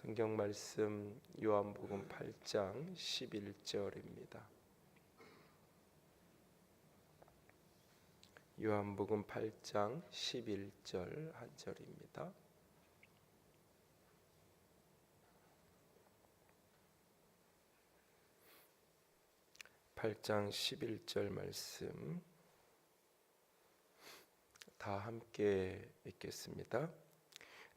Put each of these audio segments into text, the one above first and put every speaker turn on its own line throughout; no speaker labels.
성경 말씀 요한복음 8장 11절입니다. 요한복음 8장 11절 한 절입니다. (8장 11절) 말씀 다 함께 읽겠습니다.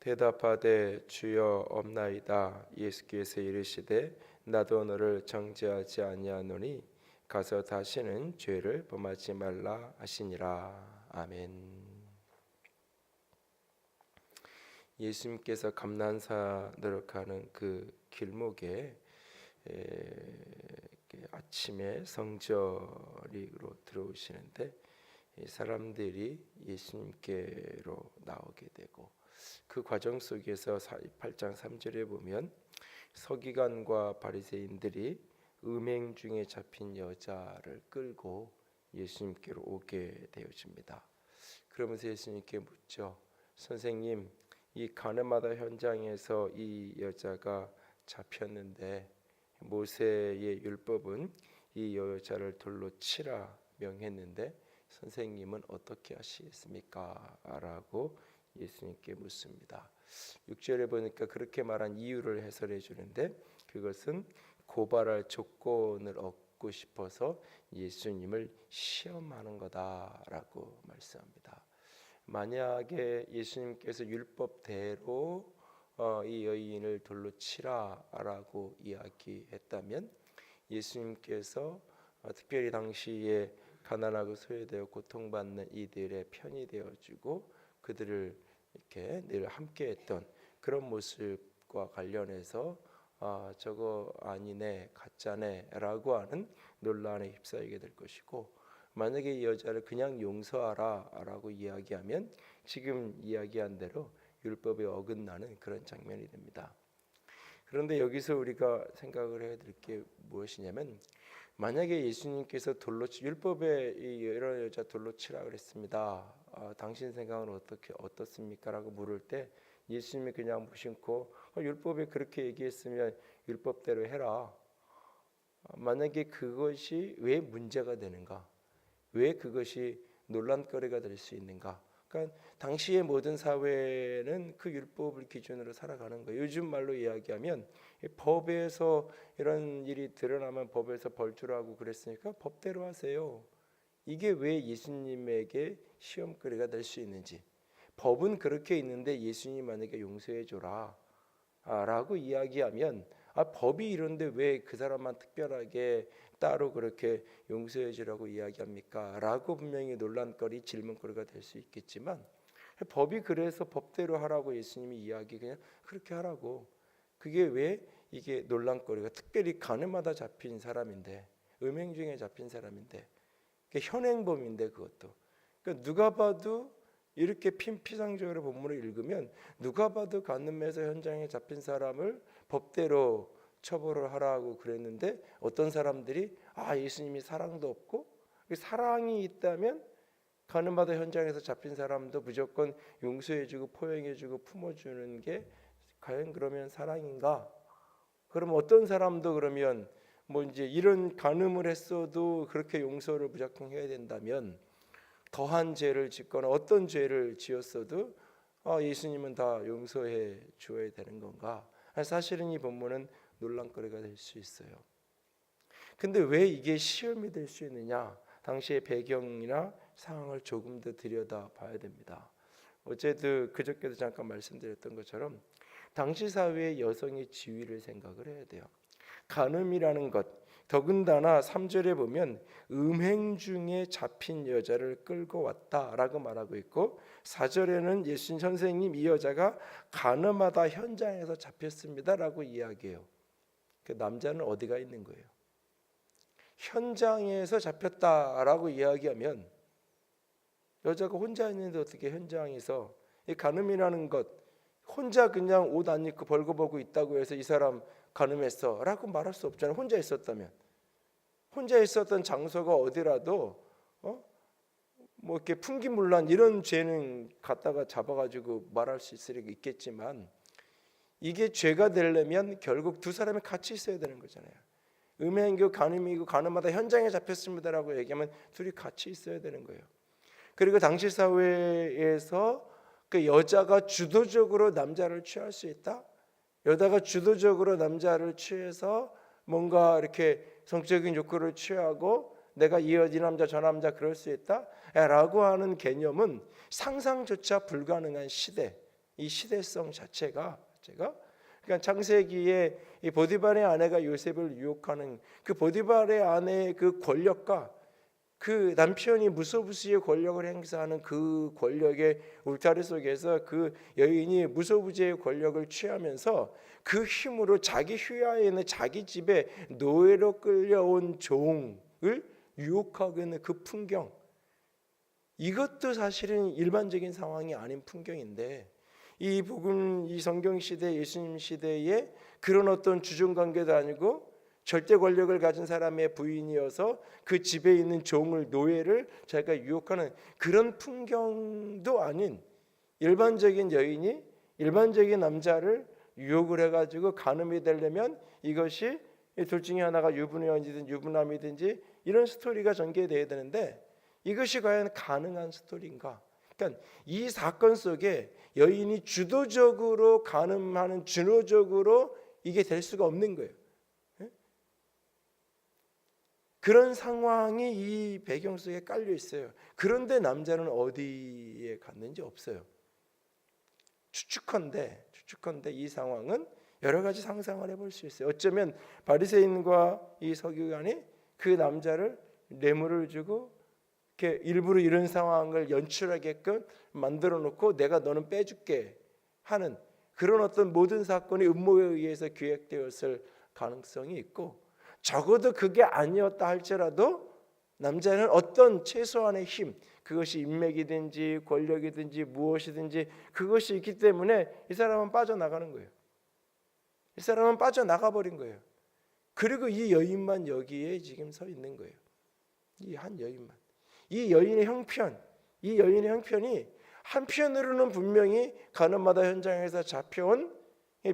대답하되 주여 없나이다. 예수께서 이르시되 나도 너를 정죄하지 아니하노니 가서 다시는 죄를 범하지 말라 하시니라. 아멘. 예수님께서 감난사 노력하는 그 길목에 아침에 성전으로 들어오시는데 사람들이 예수님께로 나오게 되고, 그 과정 속에서 8장 3절에 보면 서기관과 바리새인들이 음행 중에 잡힌 여자를 끌고 예수님께로 오게 되어집니다. 그러면서 예수님께 묻죠. 선생님, 이 가늠하다 현장에서 이 여자가 잡혔는데 모세의 율법은 이 여자를 돌로 치라 명했는데 선생님은 어떻게 하시겠습니까? 라고 예수님께 묻습니다. 6절에 보니까 그렇게 말한 이유를 해설해 주는데, 그것은 고발할 조건을 얻고 싶어서 예수님을 시험하는 거다라고 말씀합니다. 만약에 예수님께서 율법대로 이 여인을 돌로 치라라고 이야기했다면 예수님께서 특별히 당시에 가난하고 소외되어 고통받는 이들의 편이 되어주고 그들을 이렇게 늘 함께했던 그런 모습과 관련해서 저거 아니네, 가짜네라고 하는 논란에 휩싸이게 될 것이고, 만약에 이 여자를 그냥 용서하라라고 이야기하면 지금 이야기한 대로 율법에 어긋나는 그런 장면이 됩니다. 그런데 여기서 우리가 생각을 해야 될 게 무엇이냐면, 만약에 예수님께서 율법에 이런 여자 돌로 치라 그랬습니다. 당신 생각은 어떻습니까? 라고 물을 때 예수님이 그냥 무심코 율법에 그렇게 얘기했으면 율법대로 해라. 만약에 그것이 왜 문제가 되는가? 왜 그것이 논란거리가 될 수 있는가? 그러니까 당시의 모든 사회는 그 율법을 기준으로 살아가는 거예요. 요즘 말로 이야기하면 법에서 이런 일이 드러나면 법에서 벌주라고 그랬으니까 법대로 하세요. 이게 왜 예수님에게 시험거리가 될 수 있는지, 법은 그렇게 있는데 예수님 만약에 용서해 줘라 라고 이야기하면 법이 이런데 왜 그 사람만 특별하게 따로 그렇게 용서해 주라고 이야기합니까? 라고 분명히 논란거리, 질문거리가 될 수 있겠지만, 법이 그래서 법대로 하라고 예수님이 이야기 그냥 그렇게 하라고. 그게 왜 이게 논란거리가, 특별히 가늠하다 잡힌 사람인데, 음행 중에 잡힌 사람인데, 현행범인데 그것도. 그러니까 누가 봐도 이렇게 피상적으로 본문을 읽으면 누가 봐도 간음해서 현장에 잡힌 사람을 법대로 처벌을 하라고 그랬는데, 어떤 사람들이 예수님이 사랑도 없고, 사랑이 있다면 간음하다 현장에서 잡힌 사람도 무조건 용서해주고 포용해주고 품어주는 게 과연 그러면 사랑인가? 그럼 어떤 사람도 그러면 이제 이런 간음을 했어도 그렇게 용서를 무조건 해야 된다면, 더한 죄를 짓거나 어떤 죄를 지었어도 예수님은 다 용서해 주어야 되는 건가? 사실은 이 본문은 논란거리가 될 수 있어요. 근데 왜 이게 시험이 될 수 있느냐? 당시의 배경이나 상황을 조금 더 들여다봐야 됩니다. 어제도 그저께도 잠깐 말씀드렸던 것처럼 당시 사회의 여성의 지위를 생각을 해야 돼요. 간음이라는 것, 더군다나 3절에 보면 음행 중에 잡힌 여자를 끌고 왔다라고 말하고 있고, 4절에는 예수님 선생님 이 여자가 간음하다 현장에서 잡혔습니다라고 이야기해요. 그 남자는 어디가 있는 거예요? 현장에서 잡혔다라고 이야기하면 여자가 혼자 있는데 어떻게 현장에서, 이 간음이라는 것, 혼자 그냥 옷 안 입고 벌거벗고 있다고 해서 이 사람 간음했어 라고 말할 수 없잖아요. 혼자 있었다면. 혼자 있었던 장소가 어디라도 이렇게 풍기물란 이런 죄는 갖다가 잡아가지고 말할 수 있겠지만, 이게 죄가 되려면 결국 두 사람이 같이 있어야 되는 거잖아요. 음행이고 간음이고 간음하다 현장에 잡혔습니다라고 얘기하면 둘이 같이 있어야 되는 거예요. 그리고 당시 사회에서 그 여자가 주도적으로 남자를 취할 수 있다. 여자가 주도적으로 남자를 취해서 뭔가 이렇게 성적인 욕구를 취하고 내가 이 남자 저 남자 그럴 수 있다라고 하는 개념은 상상조차 불가능한 시대. 이 시대성 자체가 그러니까 창세기에 이 보디발의 아내가 요셉을 유혹하는 그 보디발의 아내의 그 권력과 그 남편이 무소부지의 권력을 행사하는 그 권력의 울타리 속에서 그 여인이 무소부지의 권력을 취하면서 그 힘으로 자기 휘하에 있는 자기 집에 노예로 끌려온 종을 유혹하고 있는 그 풍경, 이것도 사실은 일반적인 상황이 아닌 풍경인데 이 복음, 이 성경 시대, 예수님 시대에 그런 어떤 주종 관계도 아니고 절대 권력을 가진 사람의 부인이어서 그 집에 있는 종을, 노예를 자기가 유혹하는 그런 풍경도 아닌 일반적인 여인이 일반적인 남자를 유혹을 해가지고 간음이 되려면 이것이 둘 중에 하나가 유부녀이든 유부남이든지 이런 스토리가 전개되어야 되는데 이것이 과연 가능한 스토리인가? 그러니까 이 사건 속에 여인이 주도적으로 간음하는, 주도적으로 이게 될 수가 없는 거예요. 그런 상황이 이 배경 속에 깔려 있어요. 그런데 남자는 어디에 갔는지 없어요. 추측컨대 이 상황은 여러 가지 상상을 해볼 수 있어요. 어쩌면 바리새인과 이 서기관이 그 남자를 뇌물을 주고 이렇게 일부러 이런 상황을 연출하게끔 만들어 놓고 내가 너는 빼줄게 하는 그런 어떤 모든 사건이 음모에 의해서 기획되었을 가능성이 있고, 적어도 그게 아니었다 할지라도 남자는 어떤 최소한의 힘, 그것이 인맥이든지 권력이든지 무엇이든지 그것이 있기 때문에 이 사람은 빠져나가는 거예요. 이 사람은 빠져나가 버린 거예요. 그리고 이 여인만 여기에 지금 서 있는 거예요. 이 한 여인만. 이 여인의 형편이 한편으로는 분명히 가늠마다 현장에서 잡혀온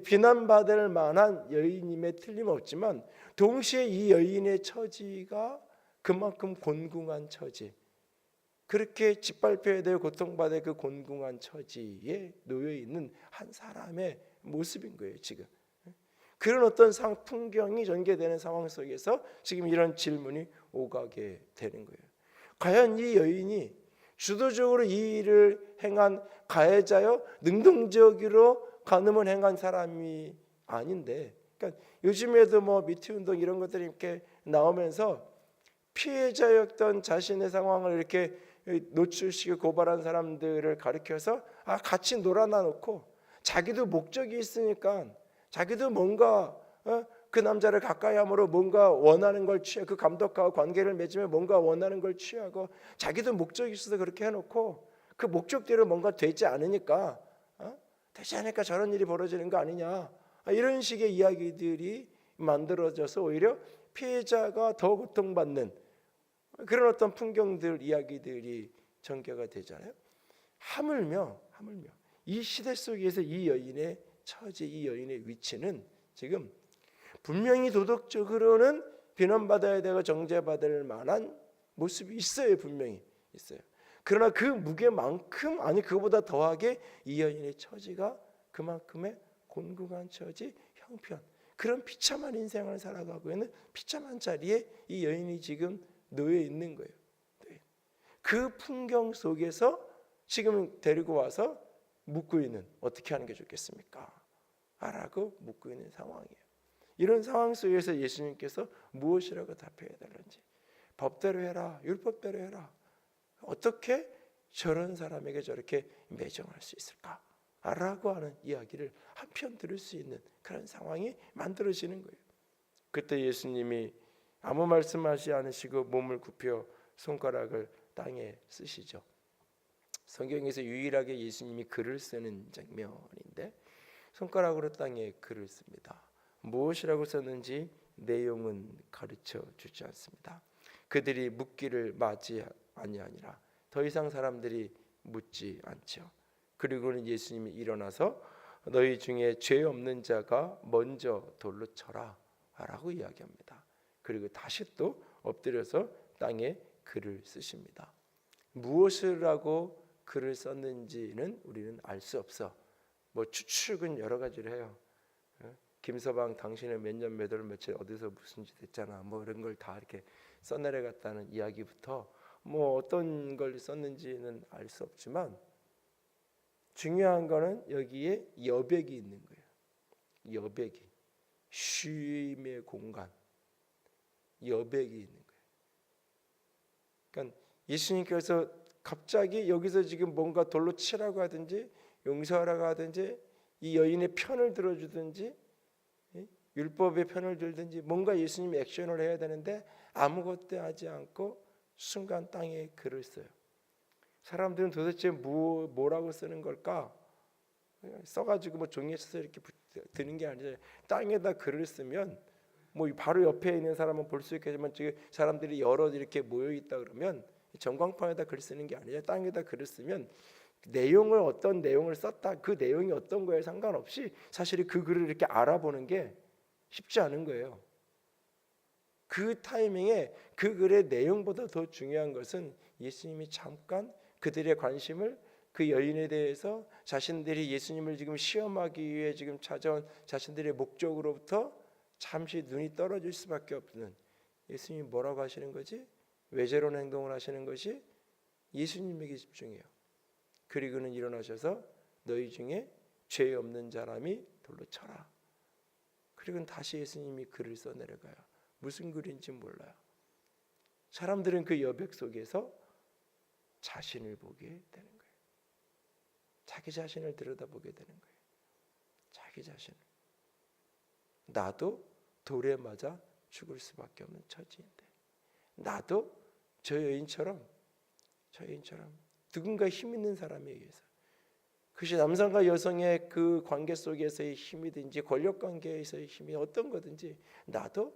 비난받을 만한 여인임에 틀림없지만 동시에 이 여인의 처지가 그만큼 곤궁한 처지, 그렇게 짓밟혀야 되고 고통받을 그 곤궁한 처지에 놓여 있는 한 사람의 모습인 거예요. 지금 그런 어떤 풍경이 전개되는 상황 속에서 지금 이런 질문이 오가게 되는 거예요. 과연 이 여인이 주도적으로 이 일을 행한 가해자여 능동적으로 간음을 행한 사람이 아닌데, 그러니까 요즘에도 뭐 미투 운동 이런 것들이 이렇게 나오면서 피해자였던 자신의 상황을 이렇게 노출시키고 고발한 사람들을 가리켜서 같이 놀아나 놓고 자기도 목적이 있으니까 자기도 뭔가 그 남자를 가까이 함으로 뭔가 원하는 걸 취하고 그 감독하고 관계를 맺으면 뭔가 원하는 걸 취하고 자기도 목적이 있어서 그렇게 해놓고 그 목적대로 뭔가 되지 않으니까 저런 일이 벌어지는 거 아니냐, 이런 식의 이야기들이 만들어져서 오히려 피해자가 더 고통받는 그런 어떤 풍경들, 이야기들이 전개가 되잖아요. 하물며 이 시대 속에서 이 여인의 처지, 이 여인의 위치는 지금 분명히 도덕적으로는 비난받아야 되고 정죄받을 만한 모습이 있어요. 분명히 있어요. 그러나 그 무게만큼, 아니 그보다 더하게 이 여인의 처지가 그만큼의 곤궁한 처지, 형편, 그런 비참한 인생을 살아가고 있는 비참한 자리에 이 여인이 지금 놓여 있는 거예요. 그 풍경 속에서 지금 데리고 와서 묻고 있는, 어떻게 하는 게 좋겠습니까? 라고 묻고 있는 상황이에요. 이런 상황 속에서 예수님께서 무엇이라고 답해야 되는지, 법대로 해라, 율법대로 해라, 어떻게 저런 사람에게 저렇게 매정할 수 있을까? 라고 하는 이야기를 한편 들을 수 있는 그런 상황이 만들어지는 거예요. 그때 예수님이 아무 말씀하지 않으시고 몸을 굽혀 손가락을 땅에 쓰시죠. 성경에서 유일하게 예수님이 글을 쓰는 장면인데 손가락으로 땅에 글을 씁니다. 무엇이라고 썼는지 내용은 가르쳐 주지 않습니다. 그들이 묻기를 맞이 아니하니라. 더 이상 사람들이 묻지 않죠. 그리고는 예수님이 일어나서 너희 중에 죄 없는 자가 먼저 돌로 쳐라 라고 이야기합니다. 그리고 다시 또 엎드려서 땅에 글을 쓰십니다. 무엇을 하고 글을 썼는지는 우리는 알 수 없어. 뭐 추측은 여러 가지를 해요. 김서방 당신은 몇 년 몇 월 며칠 어디서 무슨 짓 했잖아, 뭐 이런 걸 다 이렇게 써내려갔다는 이야기부터 뭐 어떤 걸 썼는지는 알 수 없지만 중요한 거는 여기에 여백이 있는 거예요. 여백이, 쉼의 공간, 여백이 있는 거예요. 그러니까 예수님께서 갑자기 여기서 지금 뭔가 돌로 치라고 하든지 용서하라고 하든지 이 여인의 편을 들어주든지 율법의 편을 들든지 뭔가 예수님이 액션을 해야 되는데 아무것도 하지 않고 순간 땅에 글을 써요. 사람들은 도대체 뭐라고 쓰는 걸까? 써가지고 뭐 종이에 써서 이렇게 드는 게 아니라 땅에다 글을 쓰면 뭐 바로 옆에 있는 사람은 볼 수 있겠지만 지금 사람들이 여러 이렇게 모여 있다 그러면 전광판에다 글 쓰는 게 아니라 땅에다 글을 쓰면 내용을 어떤 내용을 썼다 그 내용이 어떤 거에 상관없이 사실 그 글을 이렇게 알아보는 게 쉽지 않은 거예요. 그 타이밍에 그 글의 내용보다 더 중요한 것은 예수님이 잠깐 그들의 관심을 그 여인에 대해서 자신들이 예수님을 지금 시험하기 위해 지금 찾아온 자신들의 목적으로부터 잠시 눈이 떨어질 수밖에 없는 예수님이 뭐라고 하시는 거지? 왜 저런 행동을 하시는 것이? 예수님에게 집중해요. 그리고는 일어나셔서 너희 중에 죄 없는 사람이 돌로 쳐라. 그리고는 다시 예수님이 글을 써내려가요. 무슨 글인지 몰라요. 사람들은 그 여백 속에서 자신을 보게 되는 거예요. 자기 자신을 들여다보게 되는 거예요. 자기 자신을. 나도 돌에 맞아 죽을 수밖에 없는 처지인데 나도 저 여인처럼 누군가 힘 있는 사람에 의해서 그것이 남성과 여성의 그 관계 속에서의 힘이든지 권력 관계에서의 힘이 어떤 거든지 나도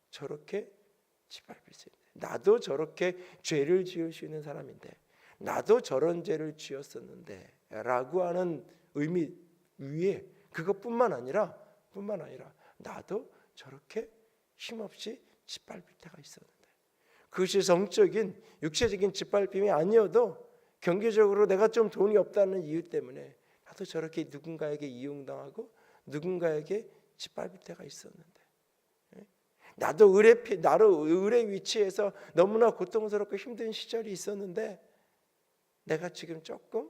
저렇게 짓밟힐 수 있는데 나도 저렇게 죄를 지을 수 있는 사람인데 나도 저런 죄를 지었었는데 라고 하는 의미 위에 그것뿐만 아니라 나도 저렇게 힘없이 짓밟힐 때가 있었는데 그것이 성적인 육체적인 짓밟힘이 아니어도 경제적으로 내가 좀 돈이 없다는 이유 때문에 나도 저렇게 누군가에게 이용당하고 누군가에게 짓밟힐 때가 있었는데 나도 의뢰 위치에서 너무나 고통스럽고 힘든 시절이 있었는데 내가 지금 조금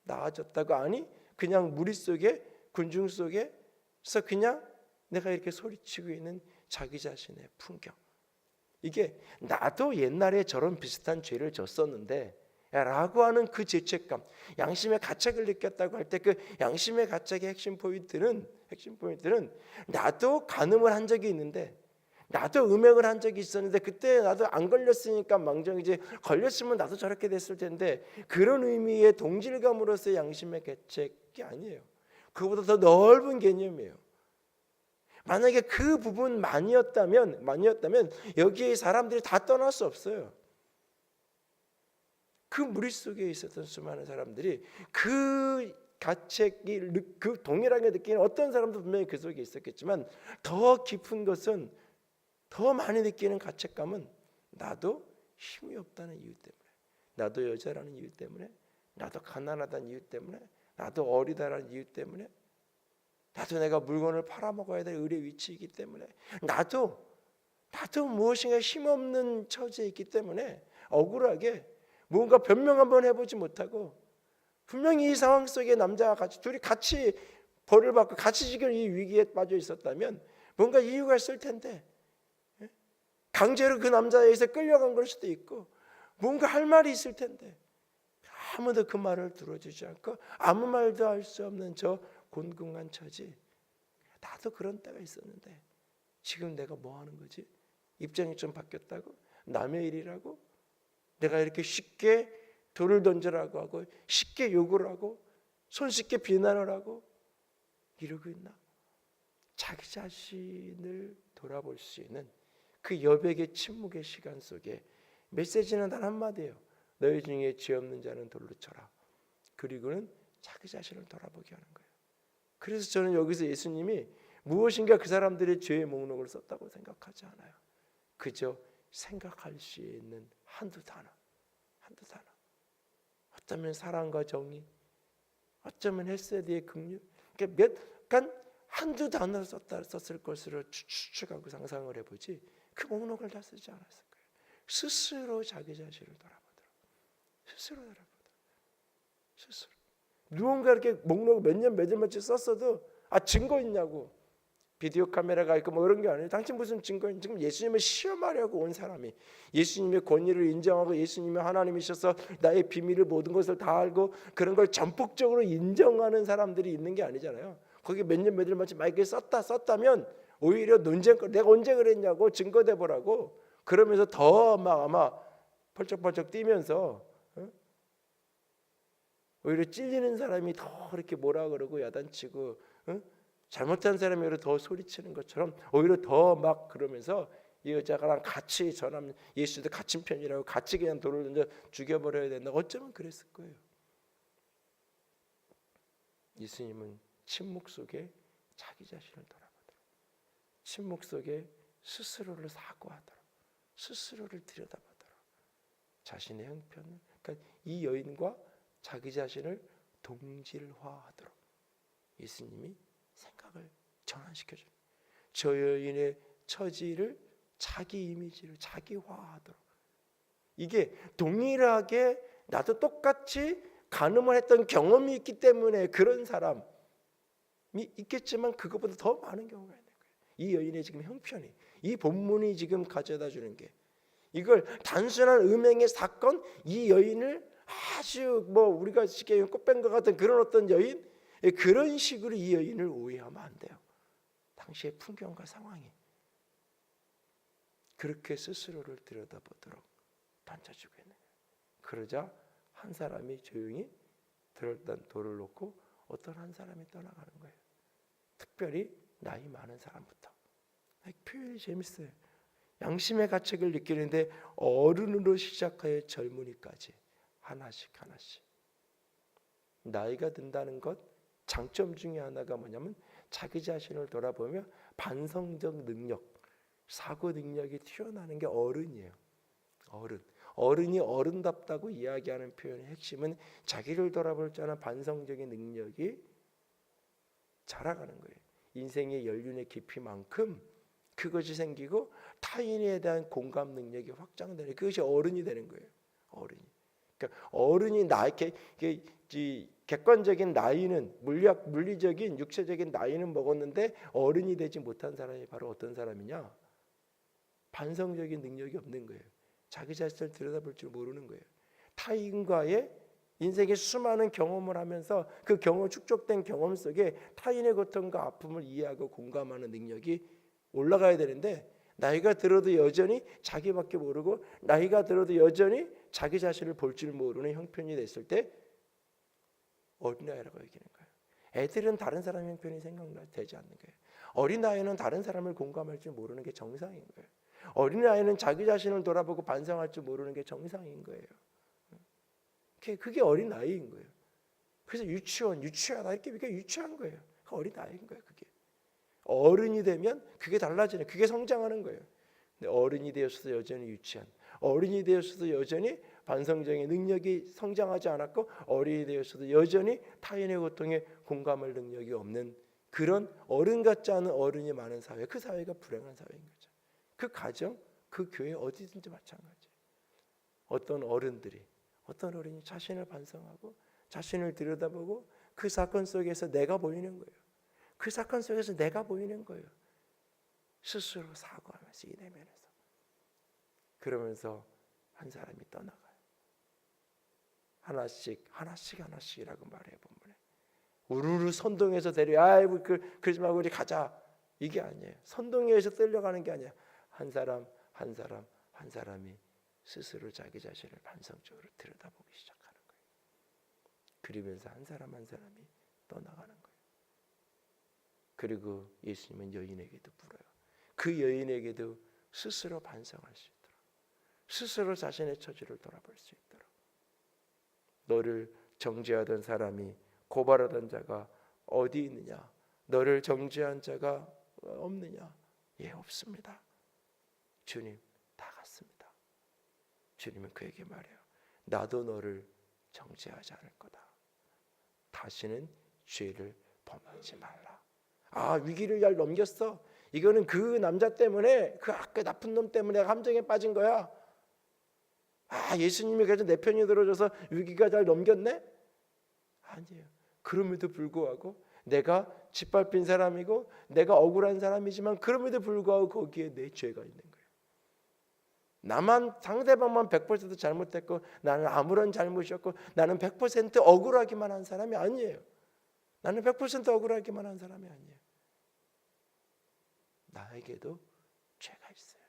나아졌다고 아니 그냥 무리 속에 군중 속에서 그냥 내가 이렇게 소리치고 있는 자기 자신의 풍경 이게 나도 옛날에 저런 비슷한 죄를 졌었는데 라고 하는 그 죄책감 양심의 가책을 느꼈다고 할 때 그 양심의 가책의 핵심 포인트는 나도 간음을 한 적이 있는데 나도 음행을 한 적이 있었는데 그때 나도 안 걸렸으니까 망정이지 걸렸으면 나도 저렇게 됐을 텐데 그런 의미의 동질감으로서의 양심의 가책이 아니에요. 그보다 더 넓은 개념이에요. 만약에 그 부분만이었다면 여기에 사람들이 다 떠날 수 없어요. 그 무리 속에 있었던 수많은 사람들이 그 가책이 그 동일하게 느끼는 어떤 사람도 분명히 그 속에 있었겠지만 더 깊은 것은 더 많이 느끼는 가책감은 나도 힘이 없다는 이유 때문에 나도 여자라는 이유 때문에 나도 가난하다는 이유 때문에 나도 어리다라는 이유 때문에 나도 내가 물건을 팔아먹어야 될 의뢰 위치이기 때문에 나도 무엇인가 힘없는 처지에 있기 때문에 억울하게 뭔가 변명 한번 해보지 못하고 분명히 이 상황 속에 남자와 둘이 같이 벌을 받고 같이 지금 이 위기에 빠져 있었다면 뭔가 이유가 있을 텐데 강제로 그 남자에게서 끌려간 걸 수도 있고 뭔가 할 말이 있을 텐데 아무도 그 말을 들어주지 않고 아무 말도 할 수 없는 저 곤궁한 처지 나도 그런 때가 있었는데 지금 내가 뭐 하는 거지? 입장이 좀 바뀌었다고? 남의 일이라고? 내가 이렇게 쉽게 돌을 던져라고 하고 쉽게 욕을 하고 손쉽게 비난을 하고 이러고 있나? 자기 자신을 돌아볼 수 있는 그 여백의 침묵의 시간 속에 메시지는 단 한마디예요. 너희 중에 죄 없는 자는 돌로 쳐라. 그리고는 자기 자신을 돌아보게 하는 거예요. 그래서 저는 여기서 예수님이 무엇인가 그 사람들의 죄의 목록을 썼다고 생각하지 않아요. 그저 생각할 수 있는 한두 단어. 어쩌면 사랑과 정의, 어쩌면 헤세드의 긍휼, 그러니까 한두 단어를 썼을 것으로 추측하고 상상을 해보지 그 목록을 다 쓰지 않았을 거예요. 스스로 자기 자신을 돌아보도록, 스스로. 누군가 이렇게 목록 몇 년치 썼어도 증거 있냐고, 비디오 카메라가 있고 뭐 이런 게 아니에요. 당신 무슨 증거 있냐? 지금 예수님을 시험하려고 온 사람이, 예수님의 권위를 인정하고 예수님이 하나님이셔서 나의 비밀을 모든 것을 다 알고 그런 걸 전폭적으로 인정하는 사람들이 있는 게 아니잖아요. 거기 몇 년 며칠만치 마이크에 썼다면 오히려 논쟁, 내가 언제 그랬냐고 증거대 보라고, 그러면서 더 막 아마 펄쩍펄쩍 뛰면서 오히려 찔리는 사람이 더 이렇게 뭐라 그러고 야단치고 잘못한 사람이 오히려 더 소리치는 것처럼 오히려 더 막 그러면서 이 여자랑 같이 전함, 예수도 갇힌 편이라고 같이 그냥 돌을 던져 죽여버려야 된다. 어쩌면 그랬을 거예요. 예수님은 침묵 속에 자기 자신을 돌아보도록, 침묵 속에 스스로를 사고하도록, 스스로를 들여다보도록, 자신의 형편을, 그러니까 이 여인과 자기 자신을 동질화하도록 예수님이 생각을 전환시켜줍니다. 저 여인의 처지를 자기 이미지를 자기화하도록, 이게 동일하게 나도 똑같이 간음을 했던 경험이 있기 때문에 그런 사람이 있겠지만 그것보다 더 많은 경우가 있는 거예요. 이 여인의 지금 형편이, 이 본문이 지금 가져다 주는 게, 이걸 단순한 음행의 사건, 이 여인을 아주 뭐 우리가 쉽게 꽃뱀 것 같은 그런 어떤 여인, 그런 식으로 이 여인을 오해하면 안 돼요. 당시의 풍경과 상황이 그렇게 스스로를 들여다보도록 던져주고 있는 거예요. 그러자 한 사람이 조용히 들었던 돌을 놓고 어떤 한 사람이 떠나가는 거예요. 특별히 나이 많은 사람부터. 표현이 재밌어요. 양심의 가책을 느끼는데 어른으로 시작하여 젊은이까지 하나씩. 나이가 든다는 것 장점 중에 하나가 뭐냐면 자기 자신을 돌아보며 반성적 능력, 사고 능력이 튀어나오는 게 어른이에요. 어른이 어른답다고 이야기하는 표현의 핵심은 자기를 돌아볼 줄 아는 반성적인 능력이 자라가는 거예요. 인생의 연륜의 깊이만큼 그것이 생기고 타인에 대한 공감 능력이 확장되는, 그것이 어른이 되는 거예요. 그러니까 어른이 객관적인 나이는, 물리적인 육체적인 나이는 먹었는데 어른이 되지 못한 사람이 바로 어떤 사람이냐? 반성적인 능력이 없는 거예요. 자기 자신을 들여다볼 줄 모르는 거예요. 타인과의 인생의 수많은 경험을 하면서 그 축적된 경험 속에 타인의 고통과 아픔을 이해하고 공감하는 능력이 올라가야 되는데, 나이가 들어도 여전히 자기밖에 모르고 나이가 들어도 여전히 자기 자신을 볼 줄 모르는 형편이 됐을 때 어린아이라고 여기는 거예요. 애들은 다른 사람 형편이 생각되지 않는 거예요. 어린아이는 다른 사람을 공감할 줄 모르는 게 정상인 거예요. 어린아이는 자기 자신을 돌아보고 반성할 줄 모르는 게 정상인 거예요. 그게 어린아이인 거예요. 그래서 유치하다 이렇게 유치한 거예요. 어린아이인 거예요. 그게 어른이 되면 그게 달라지는, 그게 성장하는 거예요. 근데 어른이 되었어도 여전히 유치한, 어른이 되었어도 여전히 반성적인 능력이 성장하지 않았고, 어른이 되었어도 여전히 타인의 고통에 공감할 능력이 없는 그런 어른 같지 않은 어른이 많은 사회, 그 사회가 불행한 사회인 거죠. 그 가정, 그 교회 어디든지 마찬가지예요. 어떤 어른이 자신을 반성하고 자신을 들여다보고 그 사건 속에서 내가 보이는 거예요. 그 사건 속에서 내가 보이는 거예요. 스스로 사과하면서 이 내면에서. 그러면서 한 사람이 떠나가요. 하나씩이라고 말해요. 본문에 우르르 선동해서 그러지 말고 우리 가자, 이게 아니에요. 선동해서 끌려가는 게 아니야. 한 사람이 스스로 자기 자신을 반성적으로 들여다보기 시작하는 거예요. 그러면서 한 사람이 떠나가는 거예요. 그리고 예수님은 여인에게도 물어요. 그 여인에게도 스스로 반성할 수 있도록, 스스로 자신의 처지를 돌아볼 수 있도록, 너를 정죄하던 사람이, 고발하던 자가 어디 있느냐? 너를 정죄한 자가 없느냐? 예, 없습니다. 주님 다 갔습니다. 주님은 그에게 말해요. 나도 너를 정죄하지 않을 거다. 다시는 죄를 범하지 말라. 아, 위기를 잘 넘겼어. 이거는 그 남자 때문에, 그 나쁜 놈 때문에 내가 함정에 빠진 거야. 아, 예수님이 그래서 내 편이 들어줘서 위기가 잘 넘겼네? 아니에요. 그럼에도 불구하고 내가 짓밟힌 사람이고 내가 억울한 사람이지만 그럼에도 불구하고 거기에 내 죄가 있는 거예요. 나만, 상대방만 100% 잘못했고 나는 아무런 잘못이 없고 나는 100% 억울하기만 한 사람이 아니에요. 나는 100% 억울하기만 한 사람이 아니에요. 나에게도 죄가 있어요.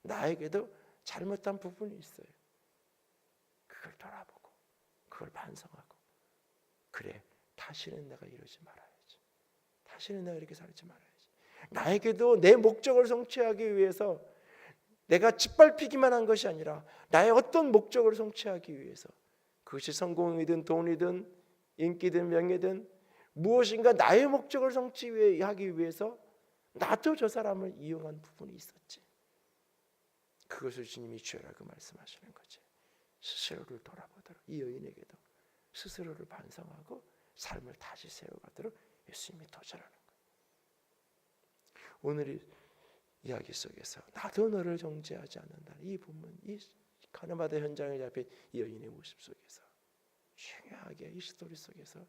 나에게도 잘못한 부분이 있어요. 그걸 돌아보고 그걸 반성하고, 그래, 다시는 내가 이러지 말아야지. 다시는 내가 이렇게 살지 말아야지. 나에게도 내 목적을 성취하기 위해서, 내가 짓밟히기만 한 것이 아니라 나의 어떤 목적을 성취하기 위해서, 그것이 성공이든 돈이든 인기든 명예든 무엇인가 나의 목적을 성취하기 위해서 나도 저 사람을 이용한 부분이 있었지. 그것을 주님이 죄라고 말씀하시는 거지. 스스로를 돌아보도록, 이 여인에게도 스스로를 반성하고 삶을 다시 세워가도록 예수님이 도전하는 거예요. 오늘 이 이야기 속에서 나도 너를 정죄하지 않는다, 이 본문, 이 가늠하다 현장에 잡힌 이 여인의 모습 속에서 중요하게 이 스토리 속에서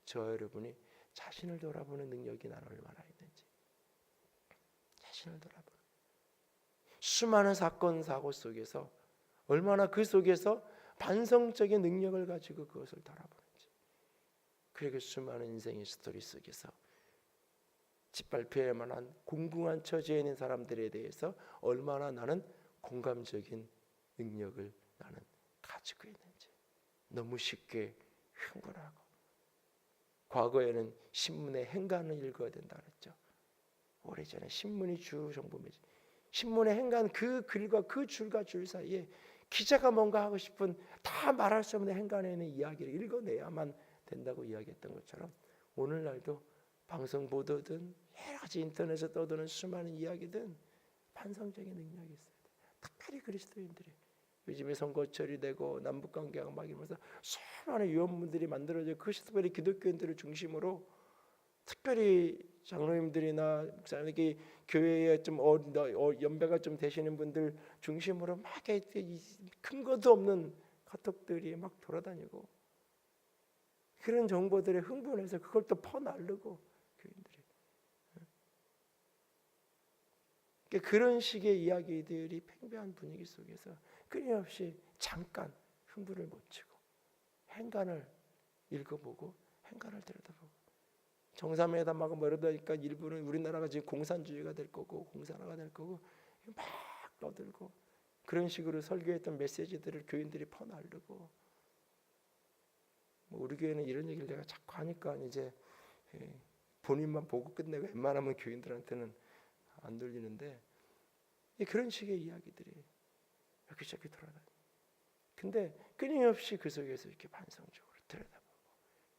저와 여러분이 자신을 돌아보는 능력이 나는 얼마나 있는지, 자신을 돌아보는, 수많은 사건 사고 속에서 얼마나 그 속에서 반성적인 능력을 가지고 그것을 돌아보는지, 그리고 수많은 인생의 스토리 속에서 짓밟혀야 만한 공공한 처지에 있는 사람들에 대해서 얼마나 나는 공감적인 능력을 나는 가지고 있는지, 너무 쉽게 흥분하고, 과거에는 신문의 행간을 읽어야 된다 그랬죠. 오래전에 신문이 주 정보매체, 신문의 행간, 그 글과 그 줄과 줄 사이에 기자가 뭔가 하고 싶은 다 말할 수 없는 행간에 있는 이야기를 읽어내야만 된다고 이야기했던 것처럼, 오늘날도 방송 보도든 여러 가지 인터넷에 떠도는 수많은 이야기든 반성적인 능력이 있어야 돼. 특별히 그리스도인들이 요즘에 선거철이 되고 남북관계가 막 이러면서 수많은 위원분들이 만들어져, 그것이 특별히 기독교인들을 중심으로, 특별히 장로님들이나 목사님들이 교회에 좀 연배가 좀 되시는 분들 중심으로 막 근거도 없는 카톡들이 막 돌아다니고, 그런 정보들에 흥분해서 그걸 또 퍼날르고, 교인들이 그런 식의 이야기들이 팽배한 분위기 속에서 끊임없이 잠깐 흥분을 못 치고 행간을 읽어보고 행간을 들여다보고, 정상회담하고 뭐 이러다니까 일부는 우리나라가 지금 공산주의가 될 거고 공산화가 될 거고 막 떠들고, 그런 식으로 설교했던 메시지들을 교인들이 퍼날르고, 뭐 우리 교회는 이런 얘기를 내가 자꾸 하니까 이제 본인만 보고 끝내고 웬만하면 교인들한테는 안 들리는데, 그런 식의 이야기들이 이렇게 저렇게 돌아다니. 근데 끊임없이 그 속에서 이렇게 반성적으로 들여다보고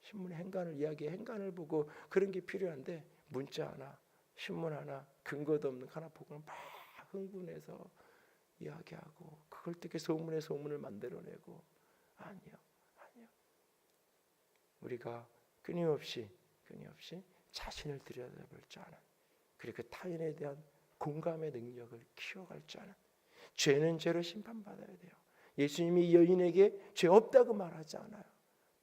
신문의 행간을, 이야기의 행간을 보고, 그런 게 필요한데 문자 하나, 신문 하나, 근거도 없는 하나 보고는 막 흥분해서 이야기하고, 그걸 되게 소문에 소문을 만들어내고, 아니요. 우리가 끊임없이 자신을 들여다볼 줄 아는, 그리고 타인에 대한 공감의 능력을 키워갈 줄 아는, 죄는 죄로 심판받아야 돼요. 예수님이 이 여인에게 죄 없다고 말하지 않아요.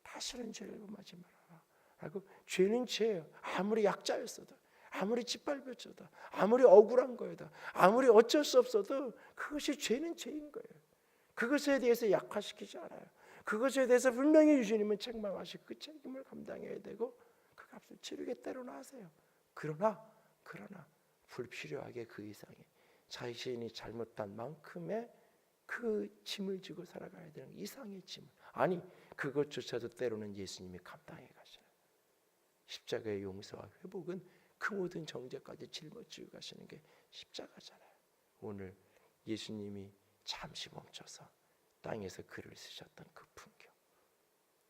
다시는 죄를 범하지 말아라 라고. 죄는 죄예요. 아무리 약자였어도, 아무리 짓밟혔어도, 아무리 억울한 거여도, 아무리 어쩔 수 없어도 그것이 죄는 죄인 거예요. 그것에 대해서 약화시키지 않아요. 그것에 대해서 분명히 주님은 책망하시고 그 책임을 감당해야 되고 그 값을 치르겠다고는 하세요. 그러나 불필요하게 그 이상의 자신이 잘못한 만큼의 그 짐을 지고 살아가야 되는 이상의 짐, 아니 그것조차도 때로는 예수님이 감당해 가시는, 십자가의 용서와 회복은 그 모든 정죄까지 짊어지고 가시는 게 십자가잖아요. 오늘 예수님이 잠시 멈춰서 땅에서 글을 쓰셨던 그 풍경,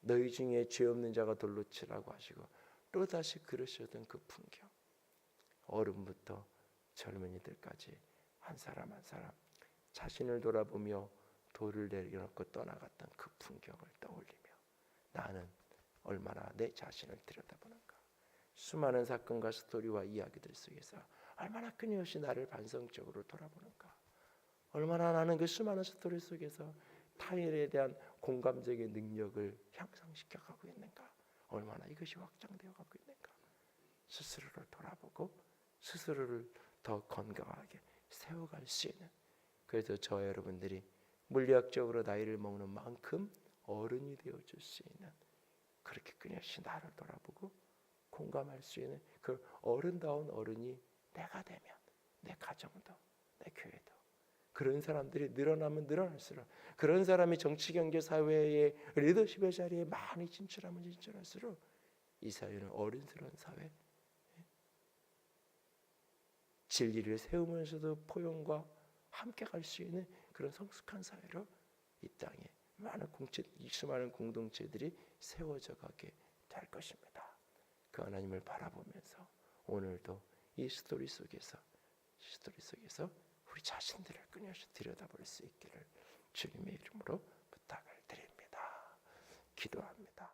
너희 중에 죄 없는 자가 돌로 치라고 하시고 또다시 그러시던 그 풍경, 어른부터 젊은이들까지 한 사람 한 사람 자신을 돌아보며 돌을 내려놓고 떠나갔던 그 풍경을 떠올리며 나는 얼마나 내 자신을 들여다보는가. 수많은 사건과 스토리와 이야기들 속에서 얼마나 끊임없이 나를 반성적으로 돌아보는가. 얼마나 나는 그 수많은 스토리 속에서 타인에 대한 공감적인 능력을 향상시켜가고 있는가. 얼마나 이것이 확장되어 가고 있는가. 스스로를 돌아보고 스스로를 더 건강하게 세워갈 수 있는, 그래서 저 여러분들이 물리학적으로 나이를 먹는 만큼 어른이 되어줄 수 있는, 그렇게 끊임없이 나를 돌아보고 공감할 수 있는 그 어른다운 어른이 내가 되면 내 가정도 내 교회도 그런 사람들이 늘어나면 늘어날수록, 그런 사람이 정치 경제 사회의 리더십의 자리에 많이 진출하면 진출할수록 이 사회는 어른스러운 사회, 진리를 세우면서도 포용과 함께 갈 수 있는 그런 성숙한 사회로 이 땅에 수많은 공동체들이 세워져 가게 될 것입니다. 그 하나님을 바라보면서 오늘도 이 스토리 속에서 우리 자신들을 끊임없이 들여다볼 수 있기를 주님의 이름으로 부탁을 드립니다. 기도합니다.